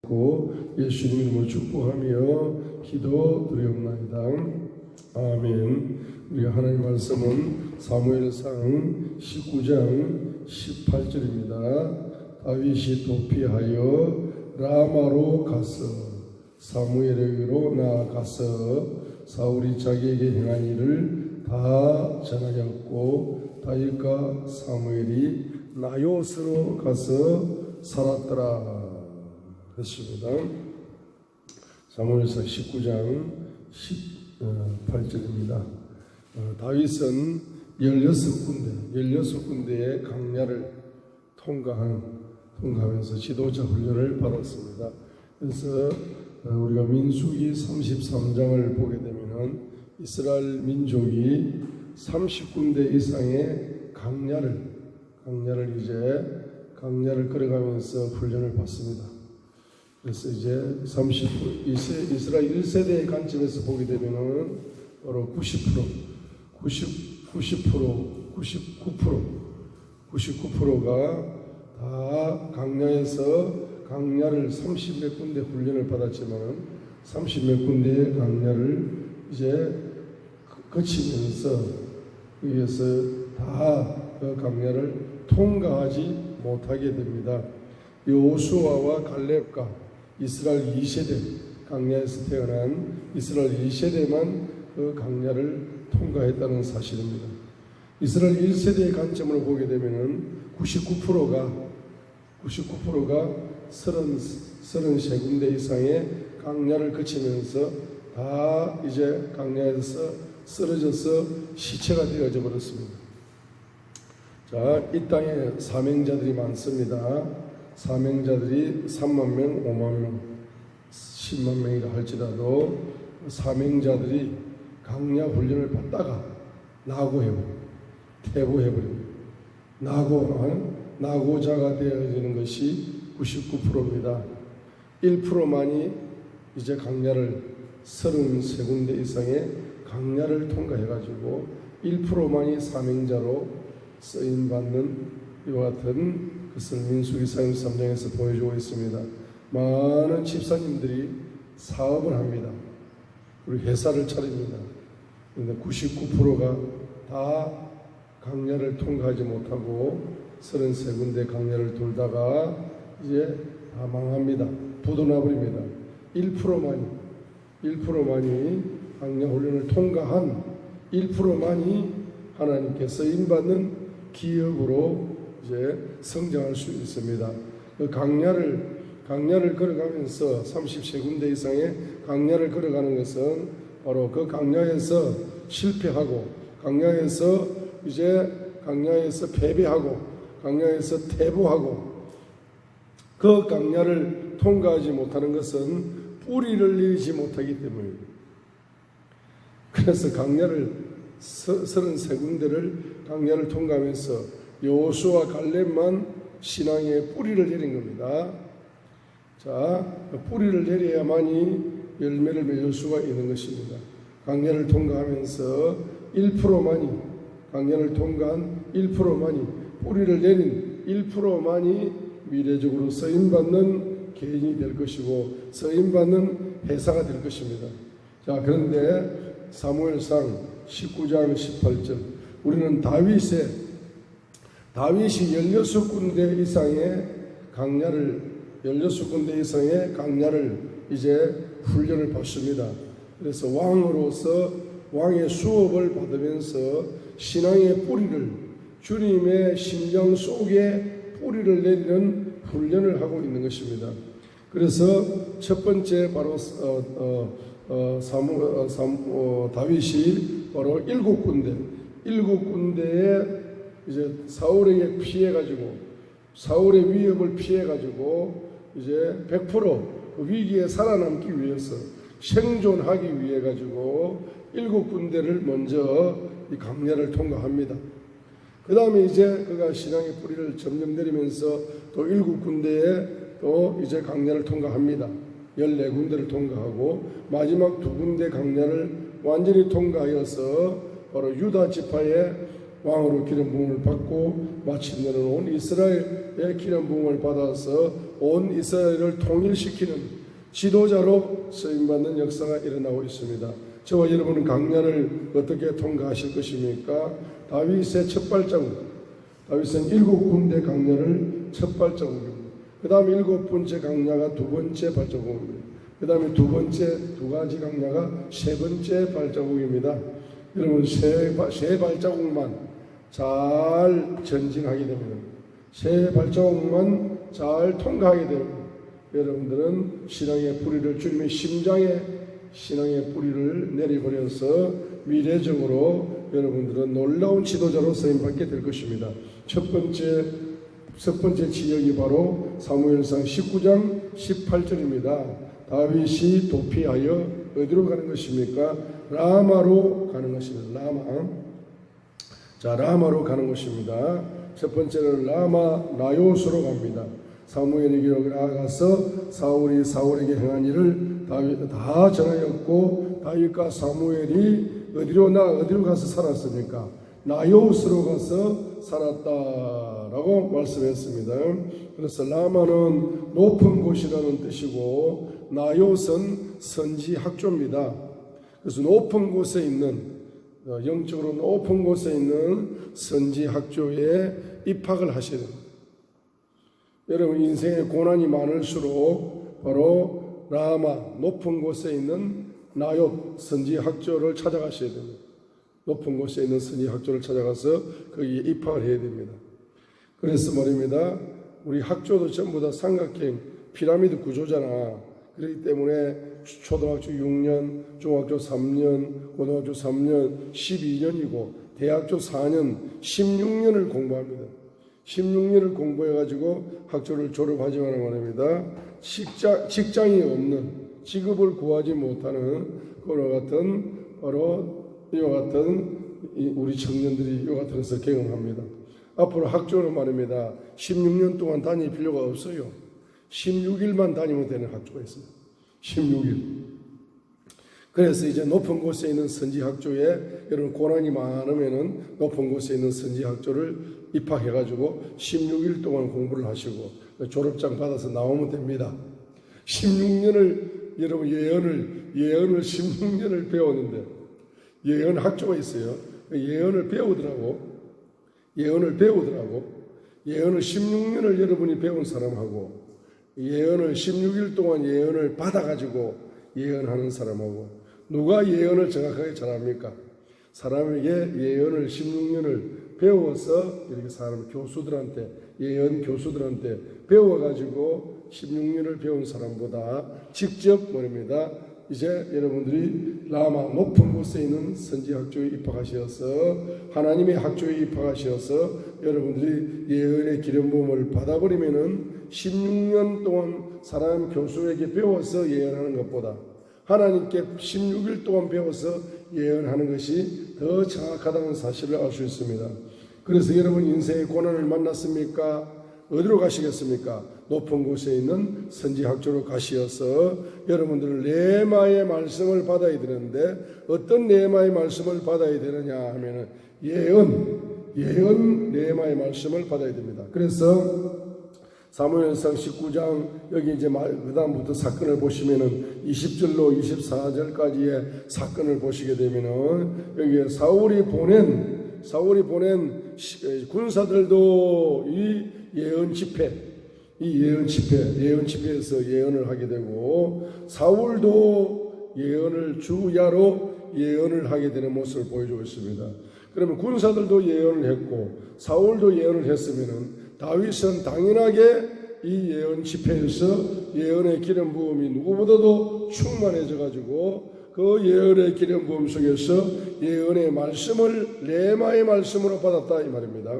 믿고 예수님 이름으로 축복하며 기도드리옵나이다. 아멘. 우리 하나님 말씀은 사무엘상 19장 18절입니다. 다윗이 도피하여 라마로 가서 사무엘에게로 나아가서 사울이 자기에게 행한 일을 다 전하였고 다윗과 사무엘이 나요스로 가서 살았더라 했습니다. 사무엘상 19장 18절입니다. 다윗은 16군데의 강야를 통과하면서 지도자 훈련을 받았습니다. 그래서 우리가 민수기 33장을 보게 되면 이스라엘 민족이 30군데 이상의 강야를 걸어가면서 훈련을 받습니다. 그래서 이제 이스라엘 1세대의 관점에서 보게 되면은 바로 99%가 다 강야를 30몇 군데 훈련을 받았지만 30몇 군데의 강야를 이제 거치면서 위에서 다 그 강야를 통과하지 못하게 됩니다. 여호수아와 갈렙과 이스라엘 2세대, 강야에서 태어난 이스라엘 2세대만 그 강야를 통과했다는 사실입니다. 이스라엘 1세대의 관점으로 보게 되면은 99%가 33군데 이상의 강야를 거치면서 다 이제 강야에서 쓰러져서 시체가 되어져 버렸습니다. 자, 이 땅에 사명자들이 많습니다. 사명자들이 3만 명, 5만 명, 10만 명이라 할지라도 사명자들이 강야 훈련을 받다가 퇴보해버립니다. 낙오자가 되어지는 것이 99%입니다. 1%만이 이제 강야를 33군데 이상의 강야를 통과해가지고 1%만이 사명자로 쓰임받는 이와 같은 것을 민수기 33장에서 보여주고 있습니다. 많은 집사님들이 사업을 합니다. 그리고 회사를 차립니다. 그런데 99%가 다 강야를 통과하지 못하고 33군데 강야를 돌다가 이제 다 망합니다. 부도나버립니다. 1%만이 강야 훈련을 통과한 1%만이 하나님께 쓰임받는 기업으로 이제 성장할 수 있습니다. 그 강야를 걸어가면서 33군데 이상의 강야를 걸어가는 것은 바로 그 강야에서 실패하고 강야에서 패배하고 강야에서 퇴보하고 그 강야를 통과하지 못하는 것은 뿌리를 내리지 못하기 때문입니다. 그래서 33군데를 강야를 통과하면서 여호수아 갈렙만 신앙의 뿌리를 내린 겁니다. 자, 뿌리를 내려야만이 열매를 맺을 수가 있는 것입니다. 강야를 통과하면서 강야를 통과한 1%만이 뿌리를 내린 1%만이 미래적으로 쓰임받는 개인이 될 것이고 쓰임받는 회사가 될 것입니다. 자, 그런데 사무엘상 19장 18절 우리는 다윗이 16군데 이상의 강야를 이제 훈련을 받습니다. 그래서 왕의 수업을 받으면서 신앙의 뿌리를 주님의 심장 속에 뿌리를 내리는 훈련을 하고 있는 것입니다. 그래서 첫 번째 바로 다윗이 바로 7군데에 이제 사울에게 피해가지고 사울의 위협을 피해가지고 이제 100% 그 위기에 살아남기 위해서 생존하기 위해 가지고 7군데를 먼저 이 강야를 통과합니다. 그 다음에 이제 그가 신앙의 뿌리를 점점 내리면서 또 7군데에 또 이제 강야를 통과합니다. 14군데를 통과하고 마지막 2군데 강야를 완전히 통과하여서 바로 유다 지파의 왕으로 기름 부음을 받고 마침내는 온 이스라엘의 기름 부음을 받아서 온 이스라엘을 통일시키는 지도자로 쓰임받는 역사가 일어나고 있습니다. 저와 여러분은 강야를 어떻게 통과하실 것입니까? 다윗의 첫 발자국, 다윗은 7군데 강야를 첫 발자국입니다. 그 다음에 7번째 강야가 두 번째 발자국입니다. 그 다음에 두 가지 강야가 세 번째 발자국입니다. 여러분 세 발자국만 잘 전진하게 됩니다. 세 발자국만 잘 통과하게 됩니다. 여러분들은 신앙의 뿌리를 주님의 심장에 신앙의 뿌리를 내려버려서 미래적으로 여러분들은 놀라운 지도자로 쓰임받게 될 것입니다. 첫 번째 지역이 바로 사무엘상 19장 18절입니다. 다윗이 도피하여 어디로 가는 것입니까? 라마로 가는 것입니다. 라마로 가는 것입니다. 첫 번째는 라마 나요스로 갑니다. 사무엘에게로 나아가서 사울에게 행한 일을 다윗 다 전하였고, 다윗과 사무엘이 어디로 가서 살았습니까? 나요스로 가서 살았다라고 말씀했습니다. 그래서 라마는 높은 곳이라는 뜻이고, 나요스는 선지학조입니다. 그래서 높은 곳에 있는, 영적으로 높은 곳에 있는 선지학조에 입학을 하셔야 됩니다. 여러분 인생의 고난이 많을수록 바로 라마 높은 곳에 있는 나욥 선지학조를 찾아가셔야 됩니다. 높은 곳에 있는 선지학조를 찾아가서 거기에 입학을 해야 됩니다. 그래서 말입니다. 우리 학조도 전부 다 삼각형 피라미드 구조잖아. 그렇기 때문에 초등학교 6년, 중학교 3년, 고등학교 3년, 12년이고 대학교 4년, 16년을 공부합니다. 16년을 공부해가지고 학교를 졸업하지만 말입니다. 직장이 없는, 직업을 구하지 못하는 그와 같은 바로 이와 같은 우리 청년들이 이와 같은 것을 경험합니다. 앞으로 학교는 말입니다. 16년 동안 다닐 필요가 없어요. 16일만 다니면 되는 학교가 있어요. 16일. 그래서 이제 높은 곳에 있는 선지학조에 여러분 고난이 많으면은 높은 곳에 있는 선지학조를 입학해가지고 16일 동안 공부를 하시고 졸업장 받아서 나오면 됩니다. 16년을 여러분 예언을 16년을 배웠는데 예언 학조가 있어요. 예언을 배우더라고. 예언을 16년을 여러분이 배운 사람하고 예언을 16일 동안 예언을 받아가지고 예언하는 사람하고 누가 예언을 정확하게 잘합니까? 사람에게 예언을 16년을 배워서 이렇게 사람 교수들한테 예언 교수들한테 배워가지고 16년을 배운 사람보다 직접 말입니다. 이제 여러분들이 라마 높은 곳에 있는 선지학조에 입학하셔서 하나님의 학조에 입학하셔서 여러분들이 예언의 기름 부음을 받아버리면은 16년 동안 사람 교수에게 배워서 예언하는 것보다 하나님께 16일 동안 배워서 예언하는 것이 더 정확하다는 사실을 알 수 있습니다. 그래서 여러분 인생의 고난을 만났습니까? 어디로 가시겠습니까? 높은 곳에 있는 선지학조로 가시어서 여러분들은 레마의 말씀을 받아야 되는데 어떤 레마의 말씀을 받아야 되느냐 하면은 예언 레마의 말씀을 받아야 됩니다. 그래서 사무엘상 19장 여기 이제 그 다음부터 사건을 보시면은 20절로 24절까지의 사건을 보시게 되면은 여기에 사울이 보낸 군사들도 이 예언 집회에서 예언을 하게 되고 사울도 예언을 주야로 예언을 하게 되는 모습을 보여주고 있습니다. 그러면 군사들도 예언을 했고 사울도 예언을 했으면은 다윗은 당연하게 이 예언 집회에서 예언의 기름 부음이 누구보다도 충만해져 가지고 그 예언의 기름 부음 속에서 예언의 말씀을 레마의 말씀으로 받았다 이 말입니다.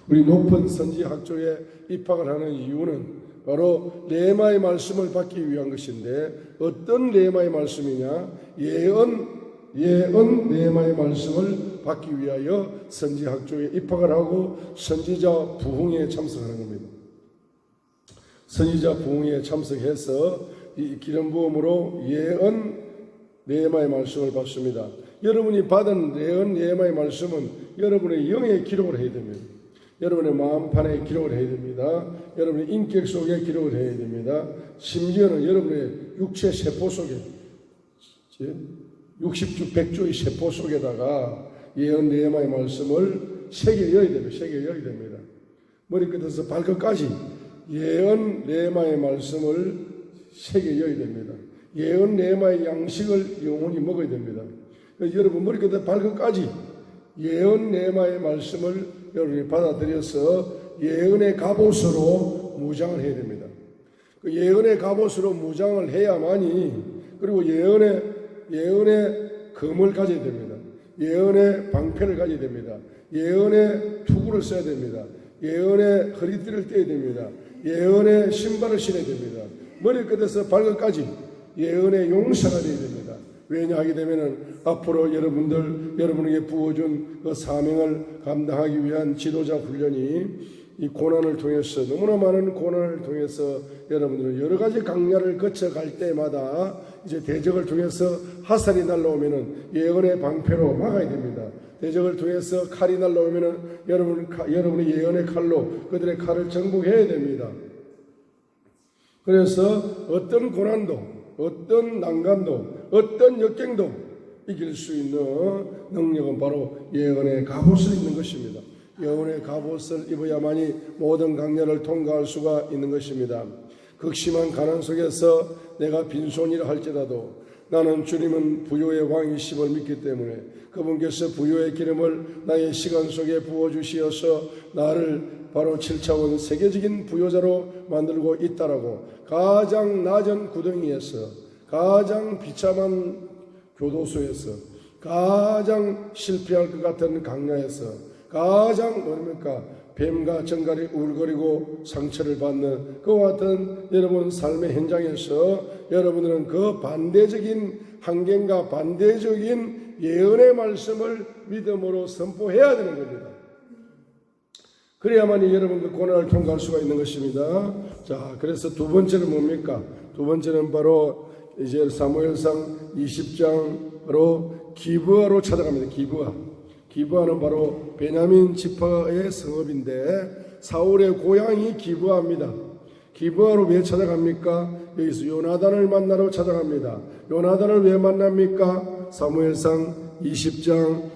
우리 높은 선지학조에 입학을 하는 이유는 바로 레마의 말씀을 받기 위한 것인데 어떤 레마의 말씀이냐? 예언 레마의 말씀을 받기 위하여 선지학조에 입학을 하고 선지자 부흥회에 참석하는 겁니다. 선지자 부흥회에 참석해서 이 기름 부음으로 예언 레마의 말씀을 받습니다. 여러분이 받은 예언 예마의 말씀은 여러분의 영에 기록을 해야 됩니다. 여러분의 마음판에 기록을 해야 됩니다. 여러분의 인격 속에 기록을 해야 됩니다. 심지어는 여러분의 육체 세포 속에 60주 100주의 세포 속에다가 예언 예마의 말씀을 새겨여야 됩니다. 새겨여야 됩니다. 머리끝에서 발끝까지 예언 예마의 말씀을 새겨여야 됩니다. 예언 예마의 양식을 영원히 먹어야 됩니다. 여러분 머리끝에서 발끝까지 예언 예마의 말씀을 여러분이 받아들여서 예언의 갑옷으로 무장을 해야 됩니다. 그 예언의 갑옷으로 무장을 해야만이, 그리고 예언의 검을 가져야 됩니다. 예언의 방패를 가져야 됩니다. 예언의 투구를 써야 됩니다. 예언의 허리띠를 떼야 됩니다. 예언의 신발을 신어야 됩니다. 머리끝에서 발끝까지 예언의 용사가 되어야 됩니다. 왜냐 하게 되면은 앞으로 여러분에게 부어준 그 사명을 감당하기 위한 지도자 훈련이 이 고난을 통해서, 너무나 많은 고난을 통해서 여러분들은 여러 가지 강야를 거쳐갈 때마다 이제 대적을 통해서 화살이 날라오면은 예언의 방패로 막아야 됩니다. 대적을 통해서 칼이 날라오면은 여러분이 예언의 칼로 그들의 칼을 정복해야 됩니다. 그래서 어떤 고난도, 어떤 난간도, 어떤 역경도 이길 수 있는 능력은 바로 예언의 갑옷을 입는 것입니다. 예언의 갑옷을 입어야만이 모든 강야를 통과할 수가 있는 것입니다. 극심한 가난 속에서 내가 빈손이라 할지라도 나는 주님은 부요의 왕이심을 믿기 때문에 그분께서 부요의 기름을 나의 시간 속에 부어주시어서 나를 바로 7차원 세계적인 부요자로 만들고 있다라고, 가장 낮은 구덩이에서, 가장 비참한 교도소에서, 가장 실패할 것 같은 강야에서, 가장 뭡니까 뱀과 정갈이 울거리고 상처를 받는 그와 같은 여러분 삶의 현장에서 여러분들은 그 반대적인 환경과 반대적인 예언의 말씀을 믿음으로 선포해야 되는 겁니다. 그래야만이 여러분 그 고난을 통과할 수가 있는 것입니다. 자, 그래서 두 번째는 뭡니까? 두 번째는 바로 이제 사무엘상 20장으로 기브아로 찾아갑니다. 기브아는 바로 베냐민 지파의 성읍인데 사울의 고향이 기브아입니다. 기브아로 왜 찾아갑니까? 여기서 요나단을 만나러 찾아갑니다. 요나단을 왜 만납니까? 사무엘상 20장